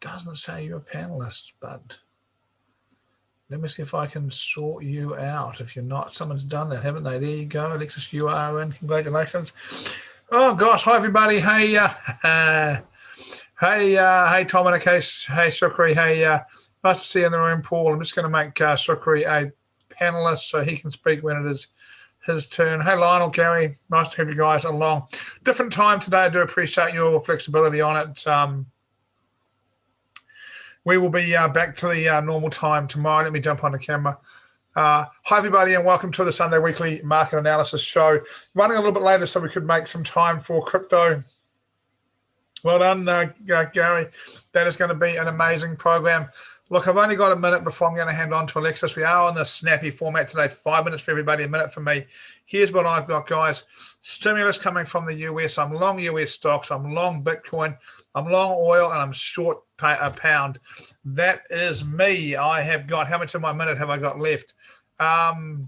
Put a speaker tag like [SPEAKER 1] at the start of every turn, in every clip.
[SPEAKER 1] doesn't say you're a panelist, but let me see if I can sort you out. If you're not, someone's done that, haven't they? There you go, Alexis, you are in. Congratulations. Oh gosh, hi everybody. Hey, hey, Dominic. Hey, Sukri. Hey, nice to see you in the room, Paul. I'm just going to make Sukri a panelist so he can speak when it is his turn. Hey, Lionel, Gary, nice to have you guys along. Different time today. I do appreciate your flexibility on it. We will be back to the normal time tomorrow. Let me jump on the camera. Hi, everybody, and welcome to the Sunday Weekly Market Analysis Show. Running a little bit later so we could make some time for crypto. Well done, Gary. That is going to be an amazing program. Look, I've only got a minute before I'm going to hand on to Alexis. We are on the snappy format today, 5 minutes for everybody, a minute for me. Here's what I've got, guys. Stimulus coming from the US. I'm long US stocks. I'm long Bitcoin. I'm long oil, and I'm short a pound. That is me. I have got, how much of my minute have I got left? I'll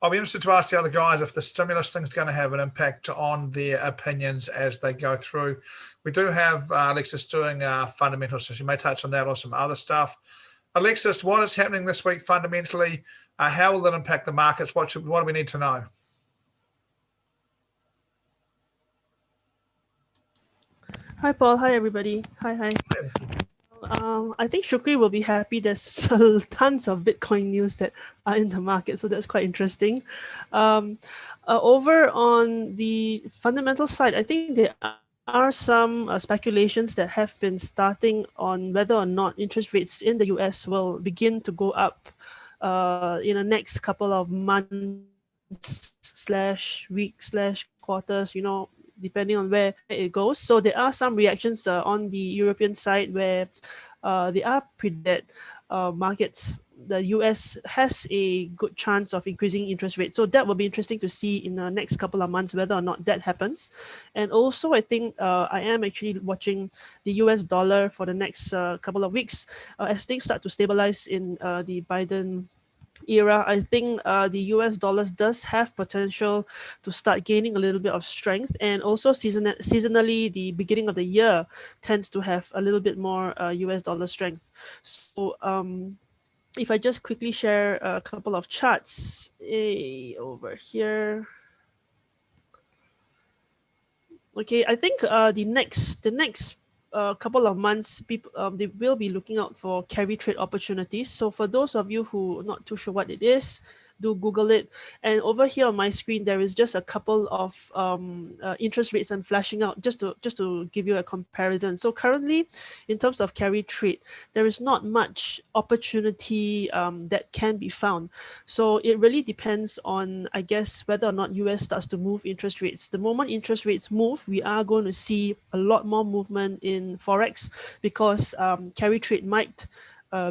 [SPEAKER 1] be interested to ask the other guys if the stimulus thing's going to have an impact on their opinions as they go through. We do have Alexis doing fundamentals, so she may touch on that or some other stuff. Alexis, what is happening this week fundamentally? How will that impact the markets? What do we need to know?
[SPEAKER 2] Hi, Paul. Hi, everybody. Hi. I think Shukri will be happy. There's tons of Bitcoin news that are in the market, so that's quite interesting. Over on the fundamental side, I think there are some speculations that have been starting on whether or not interest rates in the US will begin to go up in the next couple of months / weeks / quarters, depending on where it goes. So there are some reactions on the European side where they are predicting markets. The US has a good chance of increasing interest rates. So that will be interesting to see in the next couple of months whether or not that happens. And also, I think I am actually watching the US dollar for the next couple of weeks as things start to stabilize in the Biden era. I think the US dollars does have potential to start gaining a little bit of strength, and also seasonally the beginning of the year tends to have a little bit more US dollar strength. So if I just quickly share a couple of charts over here. Okay, I think the next couple of months, people they will be looking out for carry trade opportunities. So for those of you who are not too sure what it is, do Google it. And over here on my screen, there is just a couple of interest rates I'm flashing out just to give you a comparison. So currently, in terms of carry trade, there is not much opportunity that can be found. So it really depends on, I guess, whether or not US starts to move interest rates. The moment interest rates move, we are going to see a lot more movement in forex because carry trade might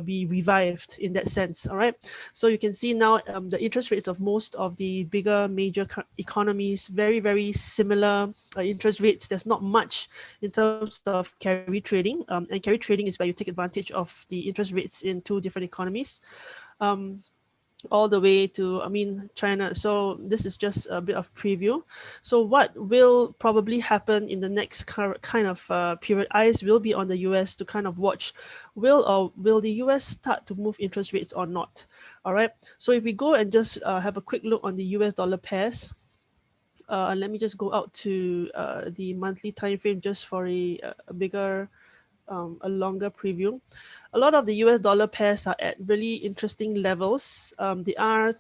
[SPEAKER 2] be revived in that sense. All right, so you can see now the interest rates of most of the bigger major economies, very, very similar interest rates. There's not much in terms of carry trading, and carry trading is where you take advantage of the interest rates in two different economies, all the way to, China. So this is just a bit of preview. So what will probably happen in the next kind of period, eyes will be on the US to kind of watch, will the US start to move interest rates or not? All right. So if we go and just have a quick look on the US dollar pairs, let me just go out to the monthly time frame just for a bigger, a longer preview. A lot of the US dollar pairs are at really interesting levels. They are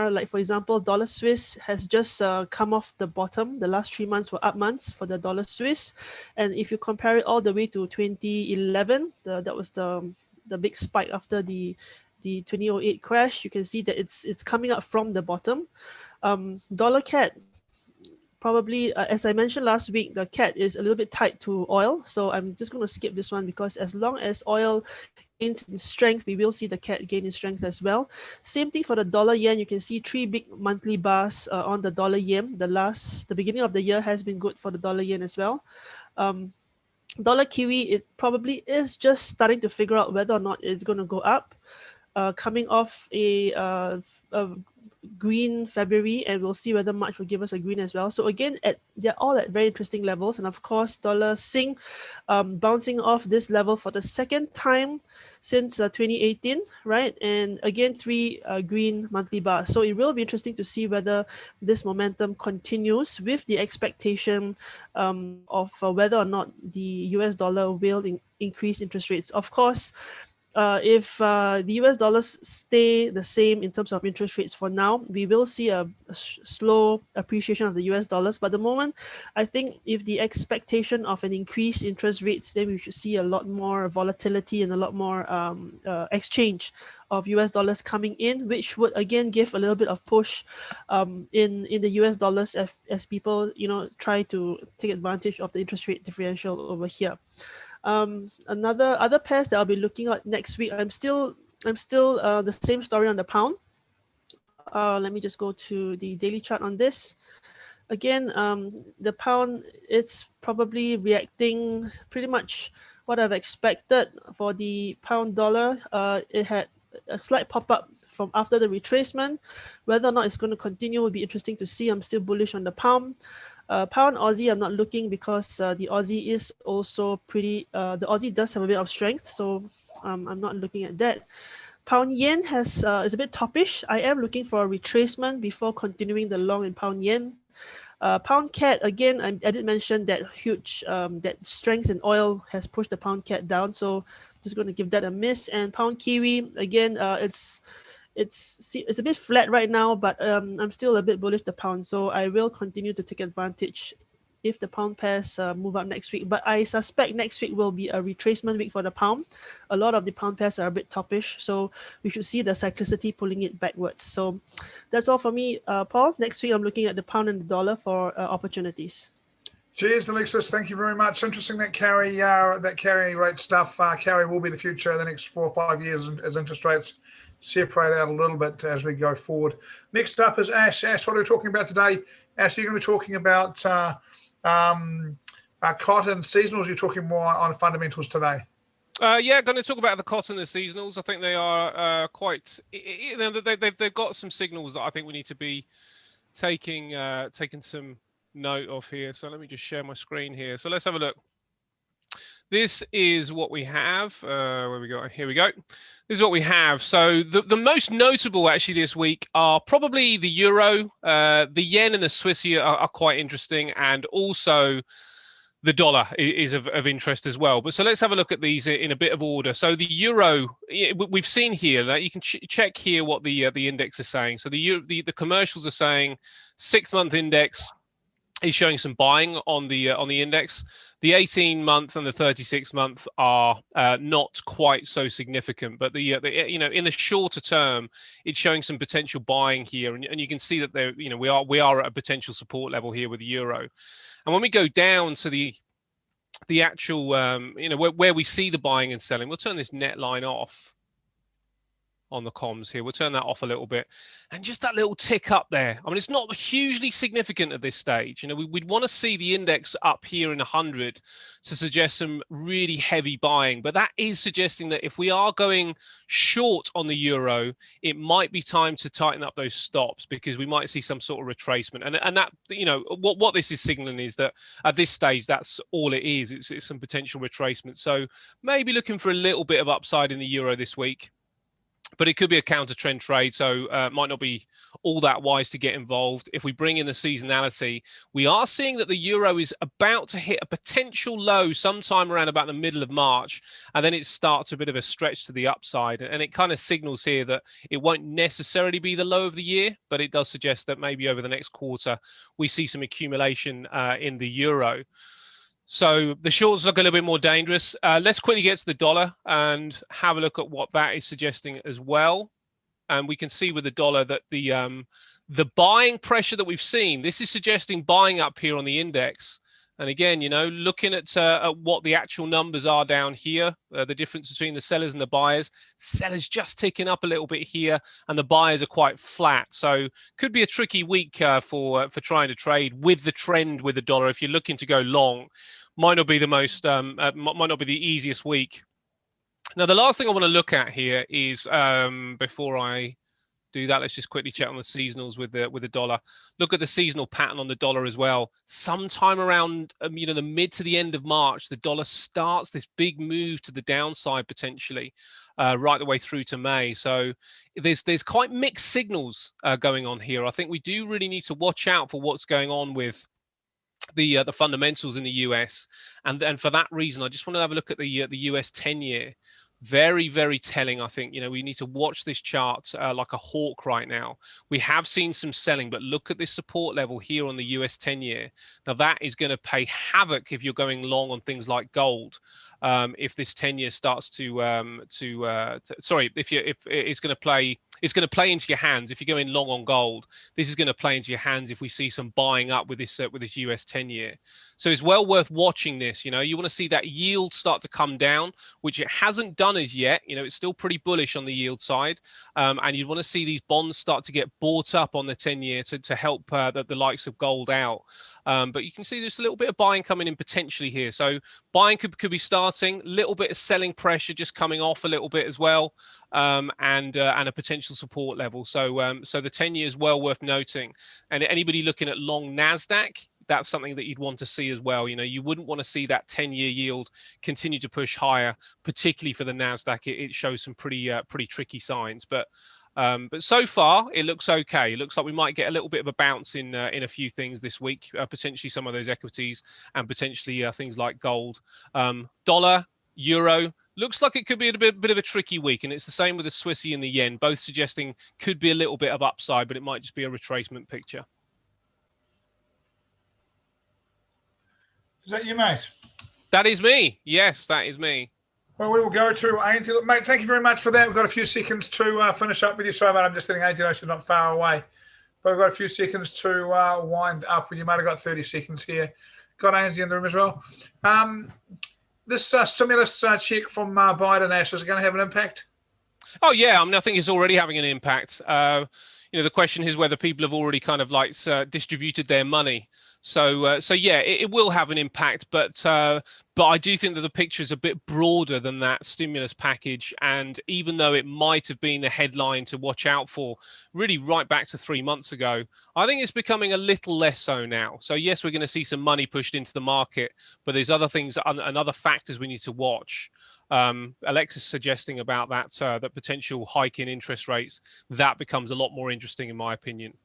[SPEAKER 2] like, for example, dollar Swiss has just come off the bottom. The last 3 months were up months for the dollar Swiss. And if you compare it all the way to 2011, that was the big spike after the 2008 crash, you can see that it's coming up from the bottom. Dollar CAD, probably, as I mentioned last week, the CAD is a little bit tied to oil. So I'm just going to skip this one because as long as oil gains in strength, we will see the CAD gain in strength as well. Same thing for the dollar yen. You can see 3 big monthly bars on the dollar yen. The beginning of the year has been good for the dollar yen as well. Dollar Kiwi, it probably is just starting to figure out whether or not it's going to go up. Coming off a green February, and we'll see whether March will give us a green as well. So again, they're all at very interesting levels, and of course, dollar Sing bouncing off this level for the second time since 2018, right? And again, 3 green monthly bars. So it will be interesting to see whether this momentum continues with the expectation of whether or not the US dollar will increase interest rates. Of course, if the US dollars stay the same in terms of interest rates for now, we will see a slow appreciation of the US dollars. But the moment, I think if the expectation of an increased interest rates, then we should see a lot more volatility and a lot more exchange of US dollars coming in, which would again give a little bit of push in the US dollars as people try to take advantage of the interest rate differential over here. Other pairs that I'll be looking at next week, I'm still the same story on the pound. Let me just go to the daily chart on this. Again, the pound, it's probably reacting pretty much what I've expected for the pound dollar. It had a slight pop-up from after the retracement. Whether or not it's going to continue will be interesting to see. I'm still bullish on the pound. Pound Aussie, I'm not looking because the Aussie is also pretty, the Aussie does have a bit of strength, so I'm not looking at that. Pound Yen is a bit toppish. I am looking for a retracement before continuing the long in Pound Yen. Pound CAD, again, I did mention that huge, that strength in oil has pushed the Pound CAD down, so just going to give that a miss. And Pound Kiwi, again, it's a bit flat right now, but I'm still a bit bullish the pound, so I will continue to take advantage if the pound pairs move up next week. But I suspect next week will be a retracement week for the pound. A lot of the pound pairs are a bit toppish, so we should see the cyclicity pulling it backwards. So that's all for me, Paul. Next week I'm looking at the pound and the dollar for opportunities.
[SPEAKER 1] Cheers, Alexis. Thank you very much. Interesting that carry rate stuff. Carry will be the future the next 4 or 5 years as interest rates separate out a little bit as we go forward. Next up is Ash. Ash, what are we talking about today? Ash, you're going to be talking about cotton seasonals. You're talking more on fundamentals today.
[SPEAKER 3] Yeah, going to talk about the cotton and seasonals. I think they are quite. They've got some signals that I think we need to be taking some note of here. So let me just share my screen here. So let's have a look. This is what we have. Where we go? Here we go. This is what we have. So the most notable actually this week are probably the euro, the yen, and the Swiss are quite interesting, and also the dollar is of interest as well. But so let's have a look at these in a bit of order. So the euro, we've seen here that you can check here what the index is saying. So the commercials are saying 6-month index is showing some buying on the index. The 18-month and the 36-month are not quite so significant, but the in the shorter term, it's showing some potential buying here, and you can see that there we are at a potential support level here with the euro. And when we go down to the actual where we see the buying and selling, we'll turn this net line off on the comms here. We'll turn that off a little bit, and just that little tick up there. I mean, it's not hugely significant at this stage. We'd want to see the index up here in 100 to suggest some really heavy buying, but that is suggesting that if we are going short on the euro, it might be time to tighten up those stops, because we might see some sort of retracement. And that what this is signaling is that at this stage, that's all it is. It's some potential retracement. So maybe looking for a little bit of upside in the euro this week. But it could be a counter trend trade, so might not be all that wise to get involved. If we bring in the seasonality, we are seeing that the euro is about to hit a potential low sometime around about the middle of March, and then it starts a bit of a stretch to the upside. And it kind of signals here that it won't necessarily be the low of the year, but it does suggest that maybe over the next quarter, we see some accumulation in the euro. So the shorts look a little bit more dangerous. Let's quickly get to the dollar and have a look at what that is suggesting as well. And we can see with the dollar that the buying pressure that we've seen, this is suggesting buying up here on the index. And again, looking at what the actual numbers are down here, the difference between the sellers and the buyers, sellers just ticking up a little bit here, and the buyers are quite flat. So could be a tricky week for trying to trade with the trend with the dollar. If you're looking to go long, might not be the most, might not be the easiest week. Now, the last thing I want to look at here is before I do that, let's just quickly check on the seasonals with the dollar. Look at the seasonal pattern on the dollar as well. Sometime around the mid to the end of March, the dollar starts this big move to the downside potentially, right the way through to May. So there's quite mixed signals going on here. I think we do really need to watch out for what's going on with the fundamentals in the US, and for that reason, I just want to have a look at the US 10-year. Very, very telling. I think, we need to watch this chart like a hawk right now. We have seen some selling, but look at this support level here on the US 10-year. Now that is going to pay havoc if you're going long on things like gold. If this 10-year starts if it's going to play into your hands. If you're going long on gold, this is going to play into your hands if we see some buying up with this US 10-year. So it's well worth watching this. You want to see that yield start to come down, which it hasn't done as yet. It's still pretty bullish on the yield side, and you'd want to see these bonds start to get bought up on the 10-year to help the likes of gold out. But you can see there's a little bit of buying coming in potentially here. So buying could be starting, a little bit of selling pressure just coming off a little bit as well, and a potential support level. So the 10-year is well worth noting. And anybody looking at long NASDAQ, that's something that you'd want to see as well. You wouldn't want to see that 10-year yield continue to push higher, particularly for the NASDAQ. It shows some pretty tricky signs. But so far, it looks okay. It looks like we might get a little bit of a bounce in a few things this week, potentially some of those equities and potentially things like gold. Dollar, euro, looks like it could be a bit of a tricky week. And it's the same with the Swissy and the yen, both suggesting could be a little bit of upside, but it might just be a retracement picture.
[SPEAKER 1] Is that you, mate?
[SPEAKER 3] That is me. Yes, that is me.
[SPEAKER 1] Well, we will go to Ainslie. Look, mate, thank you very much for that. We've got a few seconds to finish up with you. Sorry, mate, I'm just thinking Ainslie is not far away. But we've got a few seconds to wind up with you, mate. I've got 30 seconds here. Got Ainslie in the room as well. This stimulus check from Biden, Ash, is it going to have an impact?
[SPEAKER 3] Oh, yeah. I think it's already having an impact. The question is whether people have already kind of distributed their money. So yeah, it will have an impact, but I do think that the picture is a bit broader than that stimulus package. And even though it might have been the headline to watch out for, really right back to 3 months ago, I think it's becoming a little less so now. So yes, we're going to see some money pushed into the market, but there's other things and other factors we need to watch. Alexis suggesting about that potential hike in interest rates, that becomes a lot more interesting in my opinion.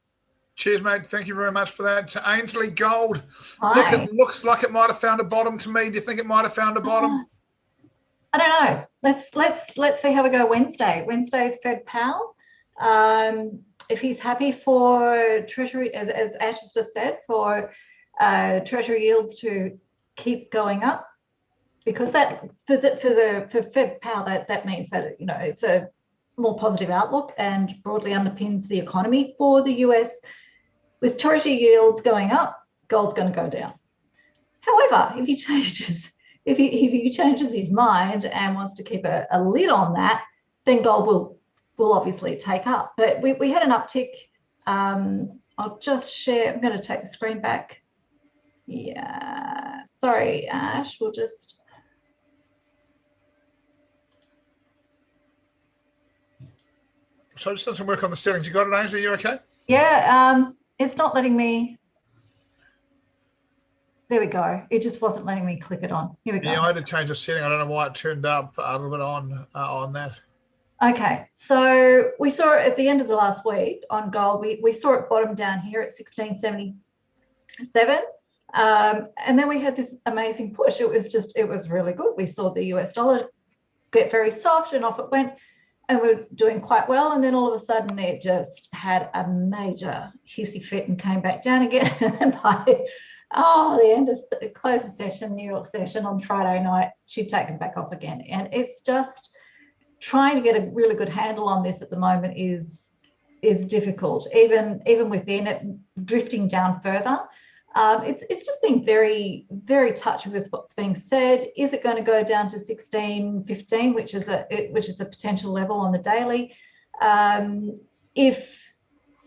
[SPEAKER 1] Cheers, mate. Thank you very much for that. Ainslie, gold.
[SPEAKER 4] Hi.
[SPEAKER 1] Look, it looks like it might have found a bottom to me. Do you think it might have found a bottom?
[SPEAKER 4] I don't know. Let's see how we go Wednesday. Wednesday's Fed Powell. If he's happy for Treasury, as Ash has just said, for Treasury yields to keep going up, because that for Fed Powell that means that it's a more positive outlook and broadly underpins the economy for the US. With Treasury yields going up, gold's going to go down. However, if he changes his mind and wants to keep a lid on that, then gold will obviously take up. But we had an uptick. I'll just share. I'm going to take the screen back. Yeah, sorry, Ash. We'll just.
[SPEAKER 1] So I just done some work on the settings. You got it, Ainslie? Are you okay?
[SPEAKER 4] Yeah, it's not letting me. There we go. It just wasn't letting me click it on. Here we go.
[SPEAKER 1] Yeah, I had to change the setting. I don't know why it turned up a little bit on that.
[SPEAKER 4] Okay, so we saw it at the end of the last week on gold. We saw it bottom down here at 1677, and then we had this amazing push. It was really good. We saw the US dollar get very soft, and off it went. And we're doing quite well, and then all of a sudden it just had a major hissy fit and came back down again. And by the end of close of session, New York session on Friday night, she'd taken back off again. And it's just trying to get a really good handle on this at the moment is difficult. Even within it, drifting down further. It's just being very, very touchy with what's being said. Is it going to go down to 16.15, which is a potential level on the daily? If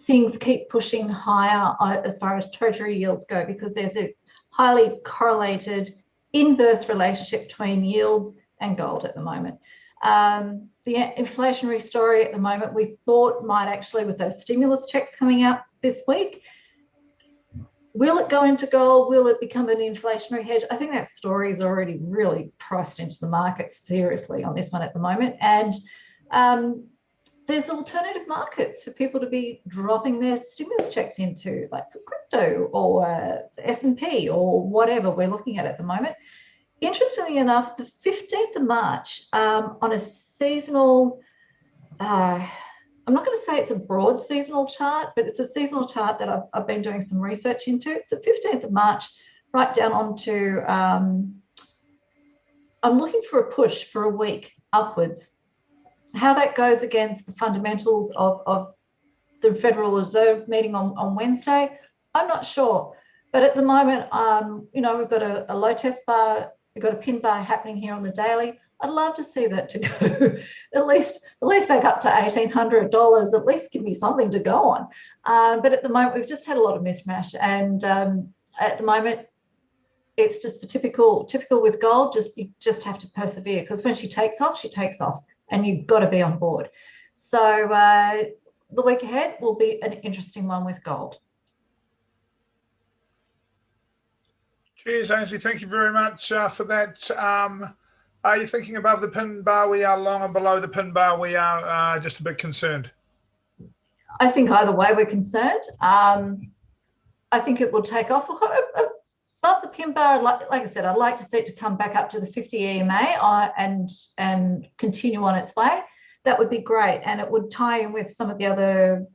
[SPEAKER 4] things keep pushing higher as far as Treasury yields go, because there's a highly correlated inverse relationship between yields and gold at the moment. The inflationary story at the moment, we thought might actually, with those stimulus checks coming out this week, will it go into gold? Will it become an inflationary hedge? I think that story is already really priced into the market seriously on this one at the moment. And there's alternative markets for people to be dropping their stimulus checks into, like for crypto or the S&P or whatever we're looking at the moment. Interestingly enough, the 15th of March on a seasonal, I'm not going to say it's a broad seasonal chart, but it's a seasonal chart that I've been doing some research into. It's the 15th of March, right down onto, I'm looking for a push for a week upwards. How that goes against the fundamentals of the Federal Reserve meeting on Wednesday, I'm not sure. But at the moment, you know, we've got a low test bar, we've got a pin bar happening here on the daily. I'd love to see that to go at least back up to $1,800. At least give me something to go on. But at the moment, we've just had a lot of mismatch, and at the moment, it's just the typical with gold. You just have to persevere, because when she takes off, and you've got to be on board. So the week ahead will be an interesting one with gold.
[SPEAKER 1] Cheers, Ainsley. Thank you very much for that. Are you thinking above the pin bar we are long, and below the pin bar we are just a bit concerned?
[SPEAKER 4] I think either way we're concerned. I think it will take off. Above the pin bar, like I said, I'd like to see it to come back up to the 50 EMA and continue on its way. That would be great, and it would tie in with some of the other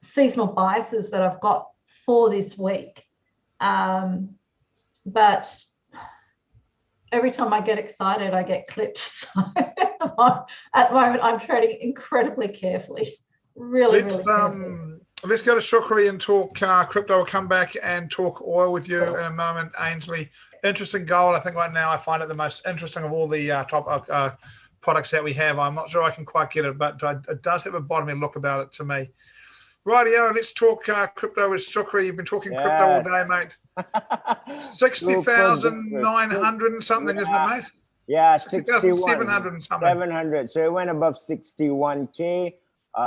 [SPEAKER 4] seasonal biases that I've got for this week. But every time I get excited, I get clipped. So at the moment, I'm trading incredibly carefully. Really carefully.
[SPEAKER 1] Let's go to Shukri and talk crypto. We'll come back and talk oil with you in a moment, Ainsley. Interesting gold. I think right now I find it the most interesting of all the top products that we have. I'm not sure I can quite get it, but it does have a bottoming look about it to me. Rightio, let's talk crypto with Shukri. You've been talking crypto all day, mate. 60,900 and something, isn't it, mate?
[SPEAKER 5] Yeah,
[SPEAKER 1] 60,700 and something.
[SPEAKER 5] 700. So it went above 61K.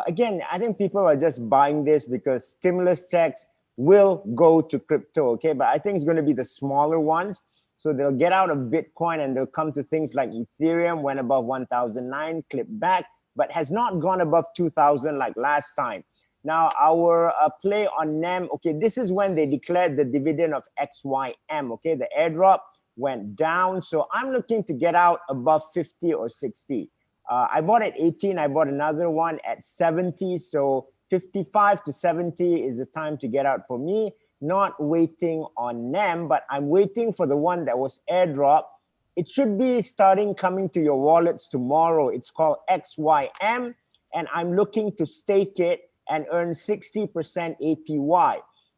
[SPEAKER 5] Again, I think people are just buying this because stimulus checks will go to crypto, okay? But I think it's going to be the smaller ones. So they'll get out of Bitcoin and they'll come to things like Ethereum, went above 1,009, clipped back, but has not gone above 2,000 like last time. Now, our play on NEM, okay, this is when they declared the dividend of XYM, okay? The airdrop went down. So I'm looking to get out above 50 or 60. I bought at 18. I bought another one at 70. So 55 to 70 is the time to get out for me. Not waiting on NEM, but I'm waiting for the one that was airdrop. It should be starting coming to your wallets tomorrow. It's called XYM, and I'm looking to stake it and earn 60% APY.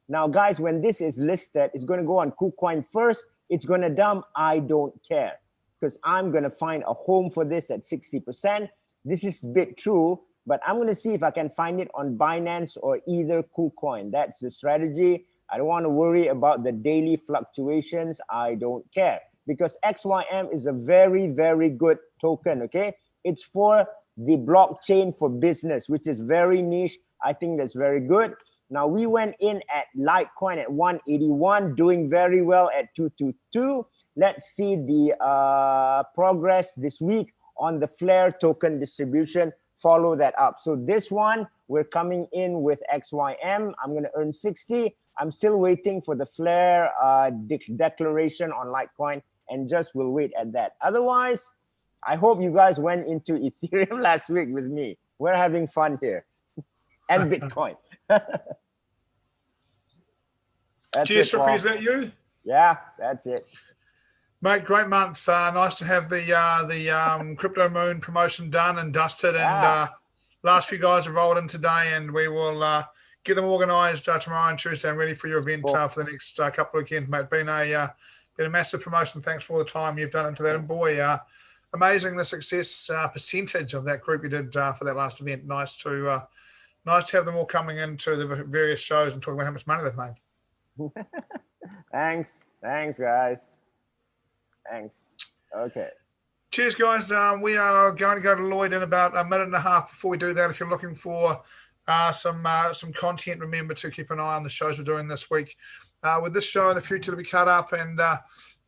[SPEAKER 5] Now, guys, when this is listed, it's going to go on KuCoin first. It's going to dump. I don't care, because I'm going to find a home for this at 60%. This is a bit true, but I'm going to see if I can find it on Binance or either KuCoin. That's the strategy. I don't want to worry about the daily fluctuations. I don't care, because XYM is a very, very good token, okay? It's for the blockchain for business, which is very niche. I think that's very good. Now, we went in at Litecoin at 181, doing very well at 222. Let's see the progress this week on the Flare token distribution. Follow that up. So this one, we're coming in with XYM. I'm going to earn 60. I'm still waiting for the Flare declaration on Litecoin, and just will wait at that. Otherwise, I hope you guys went into Ethereum last week with me. We're having fun here. And Bitcoin.
[SPEAKER 1] Cheers, Shukri. Is that you?
[SPEAKER 5] Yeah, that's it.
[SPEAKER 1] Mate, great month. Nice to have the Crypto Moon promotion done and dusted.
[SPEAKER 5] Yeah.
[SPEAKER 1] And last few guys have rolled in today, and we will get them organised tomorrow and Tuesday and ready for your event for the next couple of weekends, mate. Been a massive promotion. Thanks for all the time you've done into that. And boy, amazing the success percentage of that group you did for that last event. Nice to have them all coming into the various shows and talking about how much money they've made.
[SPEAKER 5] Thanks, guys. Thanks. Okay.
[SPEAKER 1] Cheers, guys. We are going to go to Lloyd in about a minute and a half. Before we do that, if you're looking for some content, remember to keep an eye on the shows we're doing this week. With this show in the future to be cut up and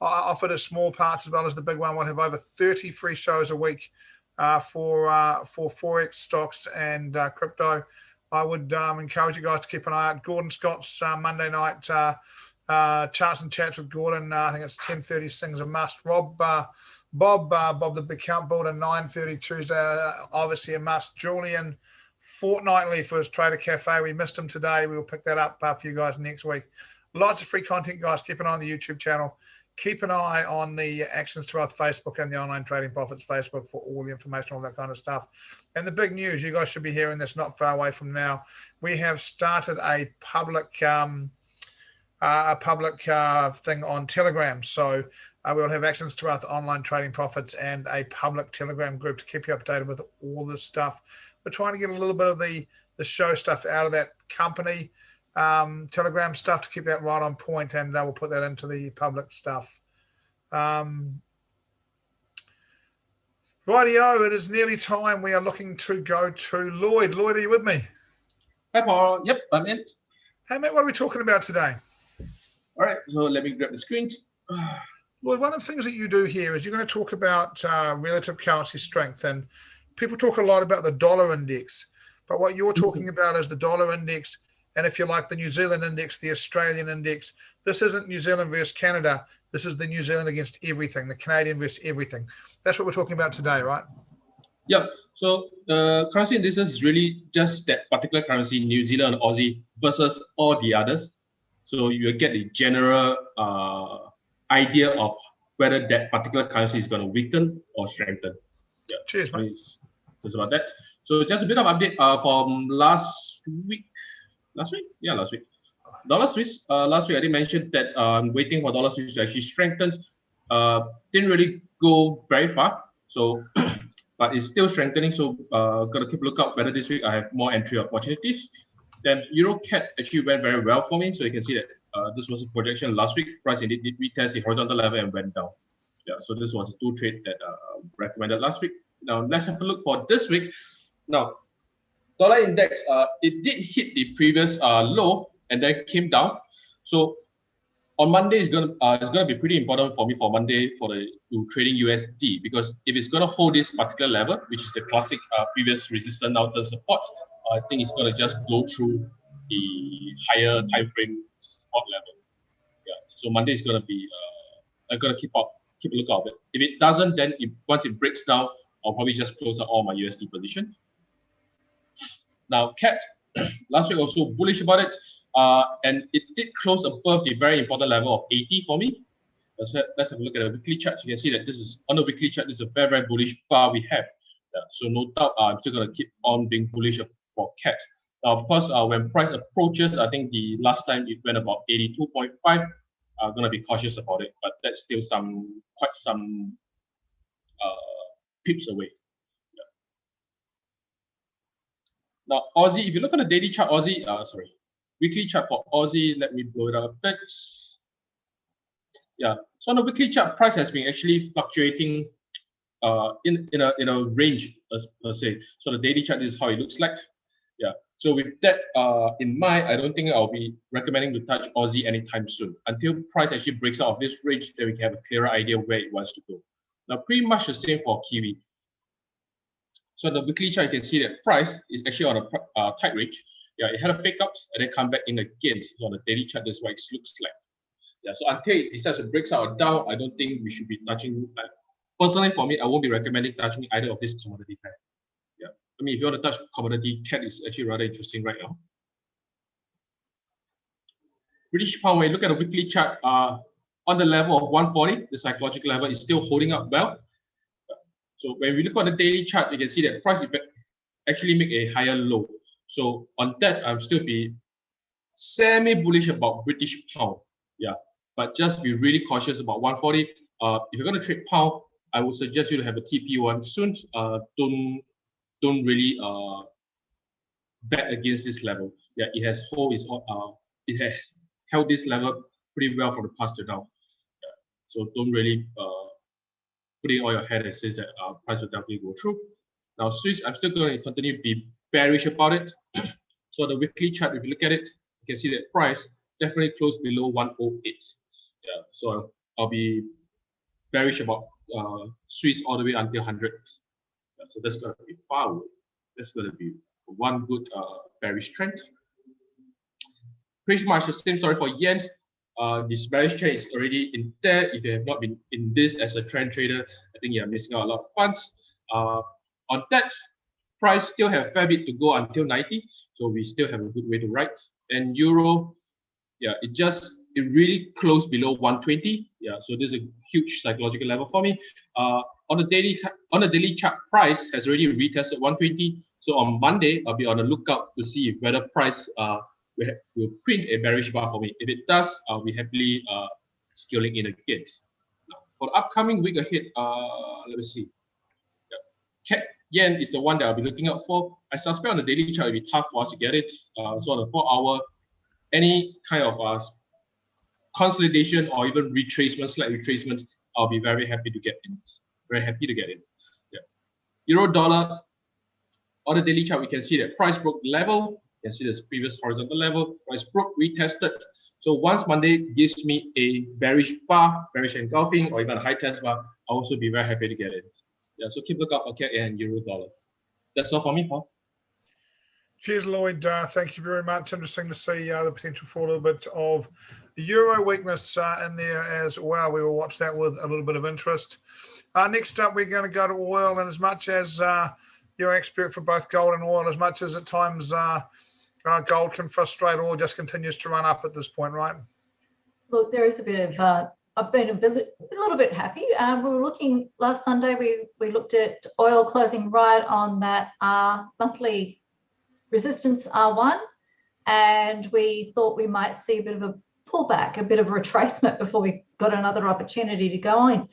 [SPEAKER 1] offered as small parts as well as the big one, we'll have over 30 free shows a week for forex, stocks, and crypto. I would encourage you guys to keep an eye out. Gordon Scott's Monday night charts and chats with Gordon. I think it's 10:30. Sings a must. Bob the Big Count Builder, 9:30 Tuesday, obviously a must. Julian, fortnightly for his Trader Cafe. We missed him today. We will pick that up for you guys next week. Lots of free content, guys. Keep an eye on the YouTube channel. Keep an eye on the Actions to Wealth Facebook and the Online Trading Profits Facebook for all the information, all that kind of stuff. And the big news, you guys should be hearing this not far away from now. We have started a public thing on Telegram. So we'll have Actions to Wealth, Online Trading Profits, and a public Telegram group to keep you updated with all this stuff. We're trying to get a little bit of the show stuff out of that company Telegram stuff to keep that right on point, and we'll put that into the public stuff. Rightio, it is nearly time. We are looking to go to Lloyd. Lloyd, are you with me?
[SPEAKER 6] Hi, Paul. Yep, I'm in.
[SPEAKER 1] Hey, mate, what are we talking about today?
[SPEAKER 6] All right, so let me grab the screen.
[SPEAKER 1] Lloyd, one of the things that you do here is you're going to talk about relative currency strength, and people talk a lot about the dollar index, but what you're talking about is the dollar index, and if you like, the New Zealand index, the Australian index. This isn't New Zealand versus Canada. This is the New Zealand against everything, the Canadian versus everything. That's what we're talking about today, right?
[SPEAKER 6] Yep. So currency indices is really just that particular currency, New Zealand and Aussie, versus all the others. So you get a general idea of whether that particular currency is going to weaken or strengthen. Yeah.
[SPEAKER 1] Cheers, mate.
[SPEAKER 6] Just about that. So just a bit of update from last week. Last week? Yeah, last week. Dollar Swiss, last week I did mention that I'm waiting for dollar Swiss to actually strengthen. Didn't really go very far. So, but it's still strengthening. So, gotta keep a lookout whether this week I have more entry opportunities. Then Euro CAD actually went very well for me. So you can see that this was a projection last week. Price indeed did retest the horizontal level and went down. Yeah, so this was a 2 trade that recommended last week. Now let's have a look for this week. Now, dollar index, it did hit the previous low and then came down. So on Monday it's gonna be pretty important for me for Monday to trading USD, because if it's gonna hold this particular level, which is the classic previous resistance now turn support, I think it's gonna just go through the higher time frame support level. Yeah. So Monday is gonna be I'm gonna keep a lookout of it. If it doesn't, then once it breaks down, I'll probably just close out all my USD position. Now, CAD, last week also bullish about it, and it did close above the very important level of 80 for me. Let's have a look at the weekly chart. You can see that this is on the weekly chart. This is a very, very bullish bar we have. So no doubt, I'm still going to keep on being bullish for CAD. Now, of course, when price approaches, I think the last time it went about 82.5. I'm going to be cautious about it, but that's still quite some pips away. Now, Aussie, if you look at the daily chart, weekly chart for Aussie, let me blow it up a bit. Yeah, so on the weekly chart, price has been actually fluctuating in a range per se. So the daily chart is how it looks like. Yeah, so with that in mind, I don't think I'll be recommending to touch Aussie anytime soon. Until price actually breaks out of this range, then we can have a clearer idea where it wants to go. Now, pretty much the same for Kiwi. So the weekly chart, you can see that price is actually on a tight range. Yeah, it had a fake out and then come back in again. So on the daily chart, that's what it looks like. Yeah, so until it decides to break out or down, I don't think we should be touching. Personally, for me, I won't be recommending touching either of these commodity pair. Yeah, I mean, if you want to touch commodity, CAD is actually rather interesting right now. British pound, when you look at the weekly chart, on the level of 140, the psychological level is still holding up well. So when we look at the daily chart, you can see that price actually make a higher low. So on that, I'm still be semi-bullish about British pound. Yeah, but just be really cautious about 140. If you're going to trade pound, I would suggest you to have a TP1 soon. Don't really bet against this level. Yeah, it has held this level pretty well for the past to now. Yeah. So don't really putting all your head and says that price will definitely go through. Now, Swiss, I'm still going to continue to be bearish about it. So the weekly chart, if you look at it, you can see that price definitely closed below 108. Yeah, so I'll be bearish about Swiss all the way until 100. Yeah, so that's going to be far away. That's going to be one good bearish trend. Pretty much the same story for yen. This bearish trend is already in there. If you have not been in this as a trend trader, I think you're missing out a lot of funds. On that, price still have a fair bit to go until 90, so we still have a good way to ride. And euro, yeah, it really closed below 120. Yeah, so this is a huge psychological level for me. On the daily chart, price has already retested 120. So on Monday, I'll be on the lookout to see whether price will print a bearish bar for me. If it does, I'll be happily scaling in again. Now, for the upcoming week ahead, let me see. Yeah. Yen is the one that I'll be looking out for. I suspect on the daily chart it'll be tough for us to get it. So on the 4-hour, any kind of consolidation or even retracement, slight retracement, I'll be very happy to get in. Very happy to get in. Yeah. Euro dollar, on the daily chart, we can see that price broke level. You can see this previous horizontal level. Price broke, retested. So once Monday gives me a bearish bar, bearish engulfing, or even a high test bar, I'll also be very happy to get it. Yeah, so keep lookout for CAD and euro dollar. That's all for me, Paul.
[SPEAKER 1] Cheers, Lloyd. Thank you very much. Interesting to see the potential for a little bit of euro weakness in there as well. We will watch that with a little bit of interest. Next up, we're going to go to oil, and as much as you're an expert for both gold and oil, as much as at times gold can frustrate, oil just continues to run up at this point, right?
[SPEAKER 4] Look, there is a bit of I've been a little bit happy. We were looking last Sunday. We looked at oil closing right on that monthly resistance R1, and we thought we might see a bit of a pullback, a bit of a retracement before we got another opportunity to go in.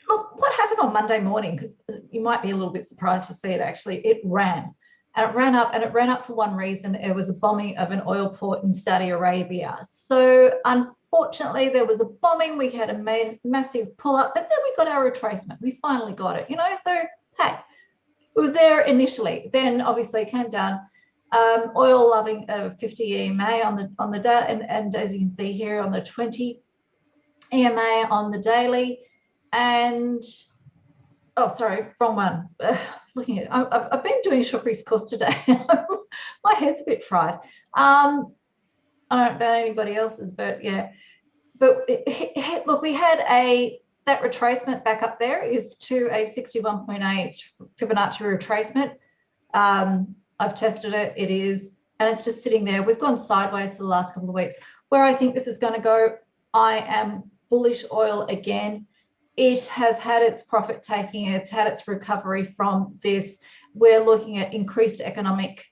[SPEAKER 4] Look, what happened on Monday morning? Because you might be a little bit surprised to see it. Actually, it ran, and it ran up, and it ran up for one reason. It was a bombing of an oil port in Saudi Arabia. So unfortunately, there was a bombing. We had a massive pull up, but then we got our retracement. We finally got it, So hey, we were there initially. Then obviously it came down. Oil loving a 50 EMA on the day, and as you can see here on the 20 EMA on the daily. And oh, sorry, wrong one. Looking at, I've been doing Shukri's course today. My head's a bit fried. I don't know about anybody else's, but yeah. But look, we had that retracement back up there is to a 61.8 Fibonacci retracement. I've tested it. It is, and it's just sitting there. We've gone sideways for the last couple of weeks. Where I think this is going to go, I am bullish oil again. It has had its profit taking, it's had its recovery from this. We're looking at increased economic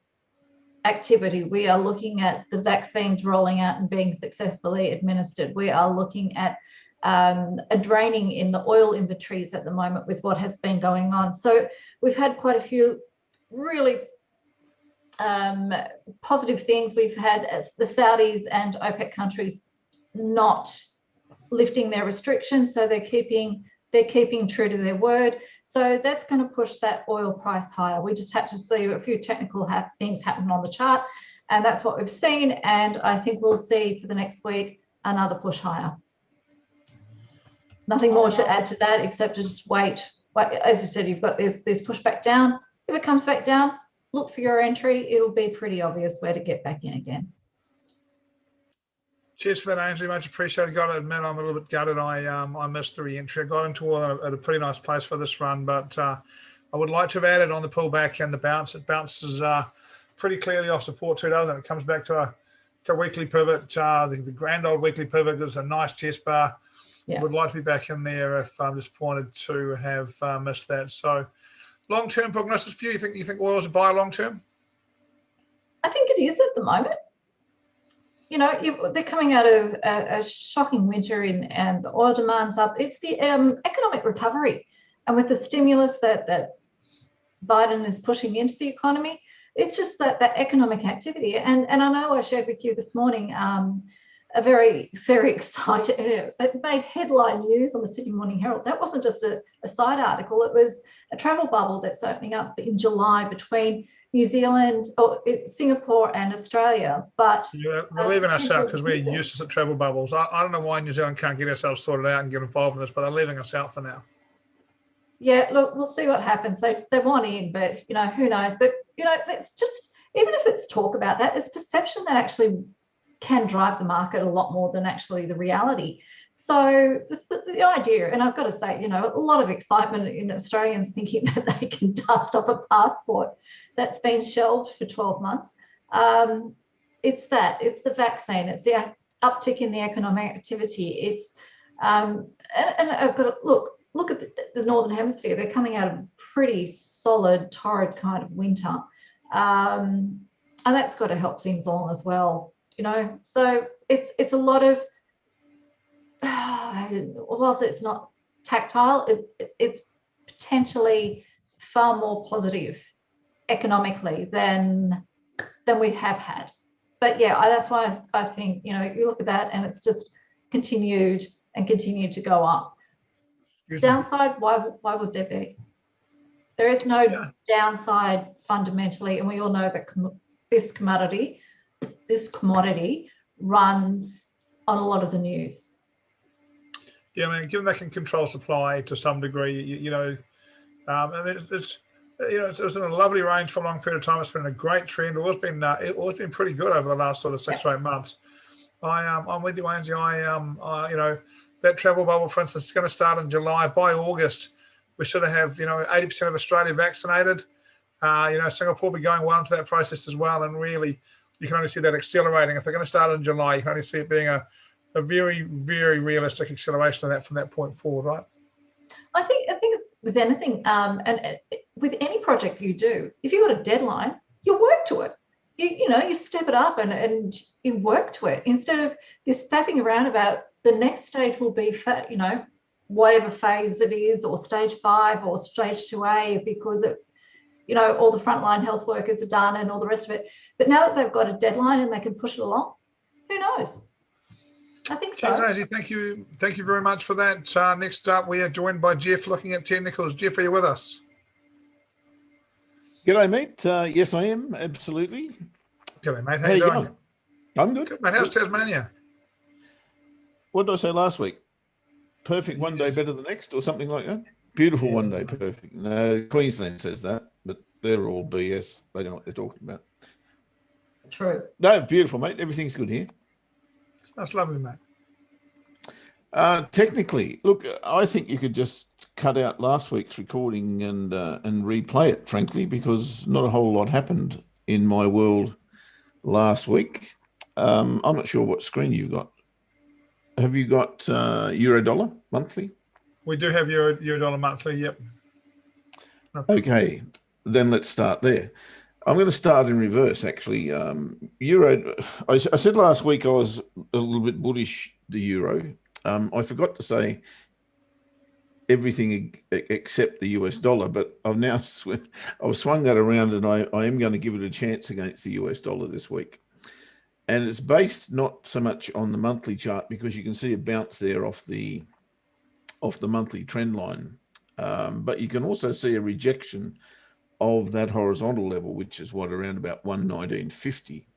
[SPEAKER 4] activity. We are looking at the vaccines rolling out and being successfully administered. We are looking at a draining in the oil inventories at the moment with what has been going on. So we've had quite a few really positive things. We've had the Saudis and OPEC countries not lifting their restrictions, so they're keeping true to their word. So that's going to push that oil price higher. We just had to see a few technical things happen on the chart, and that's what we've seen. And I think we'll see for the next week another push higher. Nothing more to add to that except to just wait. As you said, you've got this pushback down. If it comes back down, look for your entry. It'll be pretty obvious where to get back in again.
[SPEAKER 1] Cheers for that, Ainslie. Much appreciated. Got to admit, I'm a little bit gutted. I missed the re-entry. I got into oil at a pretty nice place for this run, but I would like to have added on the pullback and the bounce. It bounces pretty clearly off support too, doesn't it? It comes back to a weekly pivot. The grand old weekly pivot gives a nice test bar. Yeah. Would like to be back in there if I'm disappointed to have missed that. So, long-term prognosis for you? You think oil is a buy long-term?
[SPEAKER 4] I think it is at the moment. They're coming out of a shocking winter and the oil demand's up. It's the economic recovery. And with the stimulus that Biden is pushing into the economy, it's just that economic activity. And I know I shared with you this morning a very, very exciting, it made headline news on the Sydney Morning Herald. That wasn't just a side article, it was a travel bubble that's opening up in July between New Zealand, or Singapore and Australia. But
[SPEAKER 1] we're leaving us out because we're useless at travel bubbles. I don't know why New Zealand can't get ourselves sorted out and get involved in this, but they're leaving us out for now.
[SPEAKER 4] Yeah, look, we'll see what happens. They want in, but, who knows? But, that's just, even if it's talk about that, it's perception that actually can drive the market a lot more than actually the reality. So the idea, and I've got to say, a lot of excitement in Australians thinking that they can dust off a passport that's been shelved for 12 months. It's the vaccine, it's the uptick in the economic activity. It's, and I've got to look at the Northern Hemisphere. They're coming out of a pretty solid, torrid kind of winter. And that's got to help things along as well. So it's a lot of, whilst it's not tactile, it's potentially far more positive economically than we have had. But yeah, that's why I think, you look at that and it's just continued to go up. Downside, why would there be? There is no downside fundamentally, and we all know that this commodity runs on a lot of the news.
[SPEAKER 1] Yeah, I mean, given they can control supply to some degree, it's in a lovely range for a long period of time. It's been a great trend. It's always been pretty good over the last sort of 6 or 8 months. I'm with you, Ainslie. That travel bubble, for instance, is going to start in July. By August, we should have 80% of Australia vaccinated. Singapore will be going well into that process as well, and really, you can only see that accelerating. If they're going to start in July, you can only see it being a very, very realistic acceleration of that from that point forward, right?
[SPEAKER 4] I think it's with anything, and with any project you do, if you've got a deadline, you work to it. You step it up and you work to it, instead of this faffing around about the next stage will be, whatever phase it is, or stage 5 or stage 2A, because all the frontline health workers are done and all the rest of it. But now that they've got a deadline and they can push it along, who knows? I think so.
[SPEAKER 1] Ainslie, thank you very much for that. Next up, we are joined by Geoff looking at technicals. Geoff, are you with us?
[SPEAKER 7] G'day, mate. Yes, I am. Absolutely.
[SPEAKER 1] G'day, mate. How you doing?
[SPEAKER 7] I'm good.
[SPEAKER 1] Good, mate. How's Tasmania?
[SPEAKER 7] What did I say last week? Perfect one day better than the next, or something like that? Beautiful one day perfect. No, Queensland says that, but they're all BS. They don't know what they're talking about.
[SPEAKER 4] True.
[SPEAKER 7] No, beautiful, mate. Everything's good here.
[SPEAKER 1] That's lovely, mate.
[SPEAKER 7] Technically, look, I think you could just cut out last week's recording and replay it, frankly, because not a whole lot happened in my world last week. I'm not sure what screen you've got. Have you got euro dollar monthly? We
[SPEAKER 1] do have euro dollar monthly, yep.
[SPEAKER 7] Okay, then let's start there. I'm going to start in reverse, actually. Euro, I said last week I was a little bit bullish, the euro. I forgot to say everything except the US dollar, but I've now I've swung that around, and I am going to give it a chance against the US dollar this week. And it's based not so much on the monthly chart, because you can see a bounce there off the monthly trend line. But you can also see a rejection of that horizontal level, which is around about 119.50.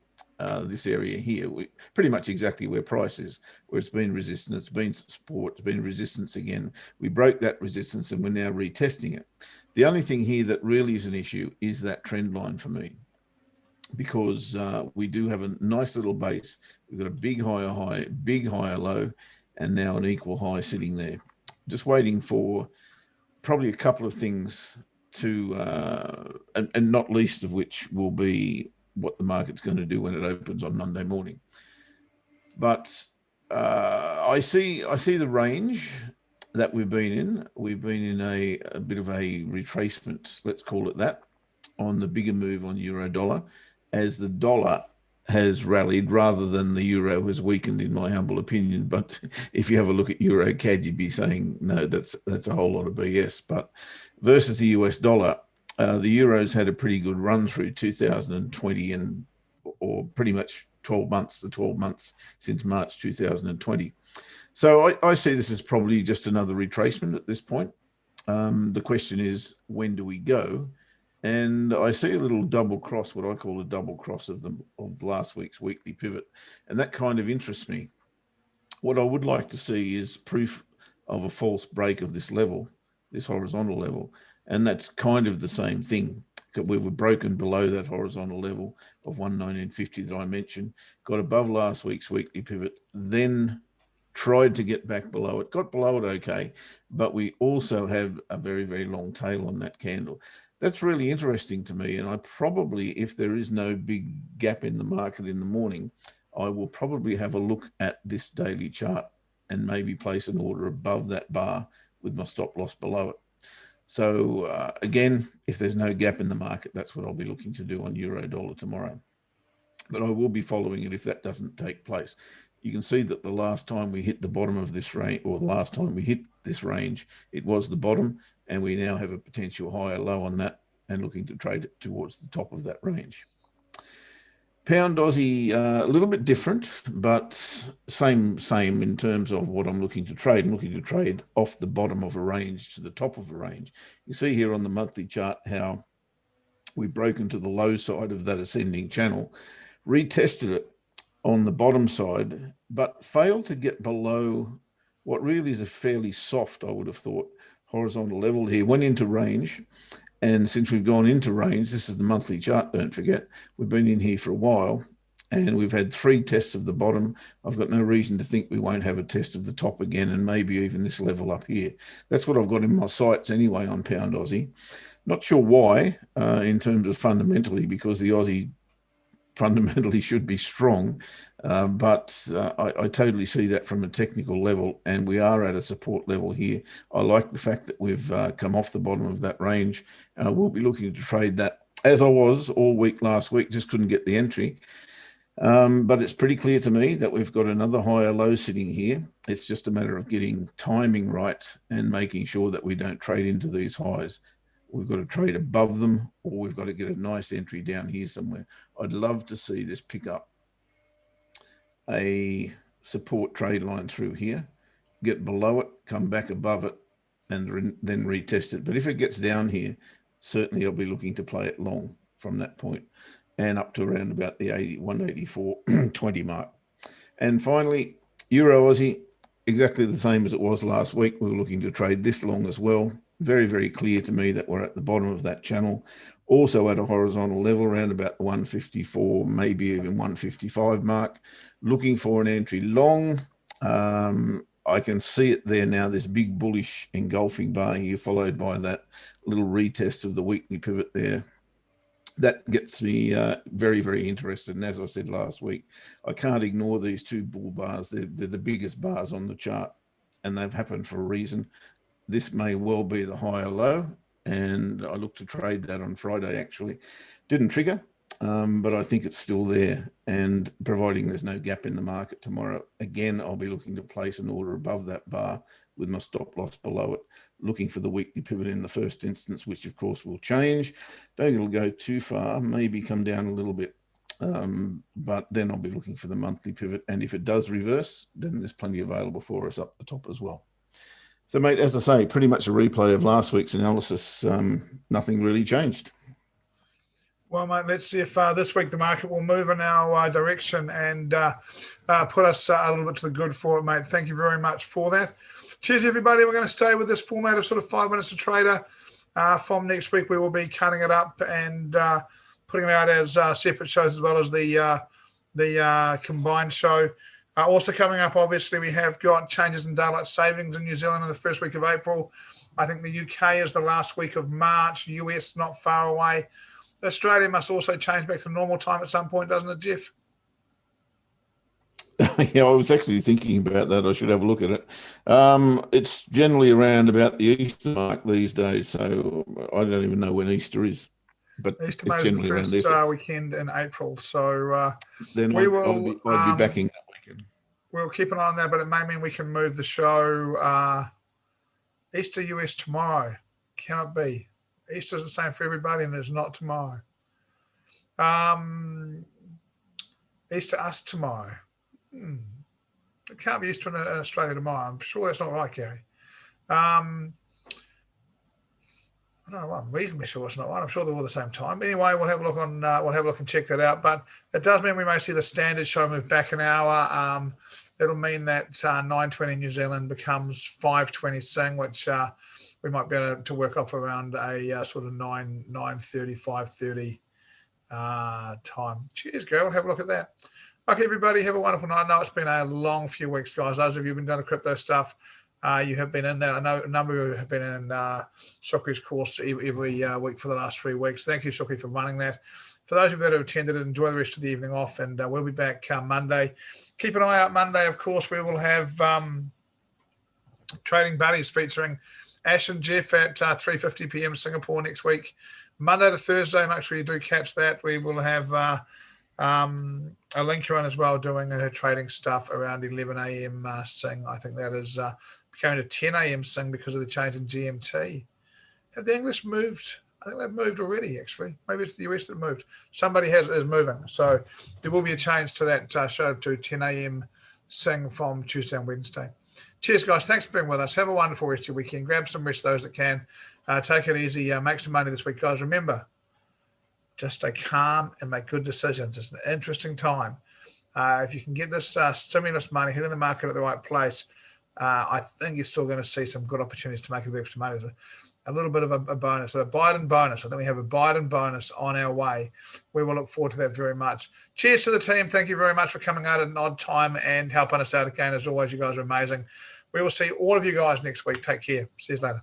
[SPEAKER 7] This area here, pretty much exactly where price is, where it's been resistance, it's been support, it's been resistance again. We broke that resistance and we're now retesting it. The only thing here that really is an issue is that trend line for me, because we do have a nice little base. We've got a big higher high, big higher low, and now an equal high sitting there. Just waiting for probably a couple of things to, and not least of which will be what the market's going to do when it opens on Monday morning. But I see the range that we've been in. We've been in a bit of a retracement, let's call it that, on the bigger move on euro dollar, as the dollar has rallied rather than the euro has weakened, in my humble opinion. But if you have a look at euro CAD, you'd be saying, no, that's a whole lot of BS. But versus the US dollar, the euro's had a pretty good run through 2020 or pretty much 12 months, the 12 months since March 2020. So I see this as probably just another retracement at this point. The question is, when do we go? And I see a little double cross, what I call a double cross of last week's weekly pivot. And that kind of interests me. What I would like to see is proof of a false break of this level, this horizontal level. And that's kind of the same thing. We were broken below that horizontal level of 119.50 that I mentioned, got above last week's weekly pivot, then tried to get back below it, got below it okay, but we also have a very, very long tail on that candle. That's really interesting to me. And I probably, if there is no big gap in the market in the morning, I will probably have a look at this daily chart and maybe place an order above that bar with my stop loss below it. So again, if there's no gap in the market, that's what I'll be looking to do on euro dollar tomorrow. But I will be following it if that doesn't take place. You can see that the last time we hit the bottom of this range, or the last time we hit this range, it was the bottom, and we now have a potential higher low on that and looking to trade it towards the top of that range. Pound Aussie, a little bit different, but same in terms of what I'm looking to trade. I'm looking to trade off the bottom of a range to the top of a range. You see here on the monthly chart how we broke into the low side of that ascending channel, retested it on the bottom side, but failed to get below what really is a fairly soft, I would have thought, horizontal level here. Went into range. And since we've gone into range, this is the monthly chart, don't forget, we've been in here for a while and we've had 3 tests of the bottom. I've got no reason to think we won't have a test of the top again and maybe even this level up here. That's what I've got in my sights anyway on Pound Aussie. Not sure why in terms of fundamentally, because the Aussie fundamentally should be strong, but I totally see that from a technical level, and we are at a support level here. I like the fact that we've come off the bottom of that range, and I will be looking to trade that as I was all week last week, just couldn't get the entry. But it's pretty clear to me that we've got another higher low sitting here. It's just a matter of getting timing right and making sure that we don't trade into these highs. We've got to trade above them, or we've got to get a nice entry down here somewhere. I'd love to see this pick up a support trade line through here, get below it, come back above it, and then retest it. But if it gets down here, certainly I'll be looking to play it long from that point and up to around about the 184.20 mark. And finally, Euro Aussie, exactly the same as it was last week. We were looking to trade this long as well. Very, very clear to me that we're at the bottom of that channel, also at a horizontal level around about the 154, maybe even 155 mark, looking for an entry long. I can see it there now, this big bullish engulfing bar here, followed by that little retest of the weekly pivot there. That gets me very, very interested. And as I said last week, I can't ignore these 2 bull bars. They're the biggest bars on the chart, and they've happened for a reason. This may well be the higher low, and I look to trade that on Friday, actually. Didn't trigger, but I think it's still there. And providing there's no gap in the market tomorrow, again, I'll be looking to place an order above that bar with my stop loss below it, looking for the weekly pivot in the first instance, which of course will change. Don't think it'll go too far, maybe come down a little bit. But then I'll be looking for the monthly pivot. And if it does reverse, then there's plenty available for us up the top as well. So, mate, as I say, pretty much a replay of last week's analysis. Nothing really changed.
[SPEAKER 1] Well, mate, let's see if this week the market will move in our direction and put us a little bit to the good for it, mate. Thank you very much for that. Cheers, everybody. We're going to stay with this format of sort of 5 minutes a trader. From next week, we will be cutting it up and putting it out as separate shows as well as the combined show. Also coming up, obviously, we have got changes in daylight savings in New Zealand in the first week of April. I think the UK is the last week of March. US not far away. Australia must also change back to normal time at some point, doesn't it, Geoff?
[SPEAKER 7] Yeah, I was actually thinking about that. I should have a look at it. It's generally around about the Easter mark these days, so I don't even know when Easter is. But
[SPEAKER 1] Easter
[SPEAKER 7] it's
[SPEAKER 1] is the
[SPEAKER 7] generally around
[SPEAKER 1] first
[SPEAKER 7] this
[SPEAKER 1] weekend in April. So
[SPEAKER 7] then
[SPEAKER 1] we
[SPEAKER 7] I'd be backing that weekend.
[SPEAKER 1] We'll keep an eye on that, but it may mean we can move the show Easter US tomorrow. Cannot be. Easter's the same for everybody, and it's not tomorrow. Easter us tomorrow. It can't be Easter in Australia tomorrow. I'm sure that's not right, Gary. No, I'm reasonably sure it's not right. I'm sure they're all the same time. Anyway, we'll have a look on. We'll have a look and check that out. But it does mean we may see the standard show move back an hour. It'll mean that 9:20 New Zealand becomes 5:20 Sing, which we might be able to work off around a sort of 9:30, 5:30 time. Cheers, Gary. We'll have a look at that. Okay, everybody, have a wonderful night. I know it's been a long few weeks, guys. Those of you who've been doing the crypto stuff, you have been in that. I know a number of you have been in Shoki's course every week for the last 3 weeks. Thank you, Shoki, for running that. For those of you that have attended, enjoy the rest of the evening off, and we'll be back Monday. Keep an eye out Monday, of course. We will have Trading Buddies featuring Ash and Geoff at 3:50 p.m. Singapore next week. Monday to Thursday, make sure you do catch that. We will have a link on as well doing her trading stuff around 11 a.m. Sing. I think that is going to 10 a.m. Sing because of the change in GMT. Have the English moved? I think they've moved already, actually. Maybe it's the US that moved. Somebody is moving. So there will be a change to that show to 10 a.m. Sing from Tuesday and Wednesday. Cheers, guys. Thanks for being with us. Have a wonderful rest of your weekend. Grab some rest, those that can. Take it easy. Make some money this week, guys. Remember, just stay calm and make good decisions. It's an interesting time. If you can get this stimulus money hitting the market at the right place, I think you're still going to see some good opportunities to make a bit extra money. A little bit of a bonus, a Biden bonus. I think we have a Biden bonus on our way. We will look forward to that very much. Cheers to the team. Thank you very much for coming out at an odd time and helping us out again. As always, you guys are amazing. We will see all of you guys next week. Take care. See you later.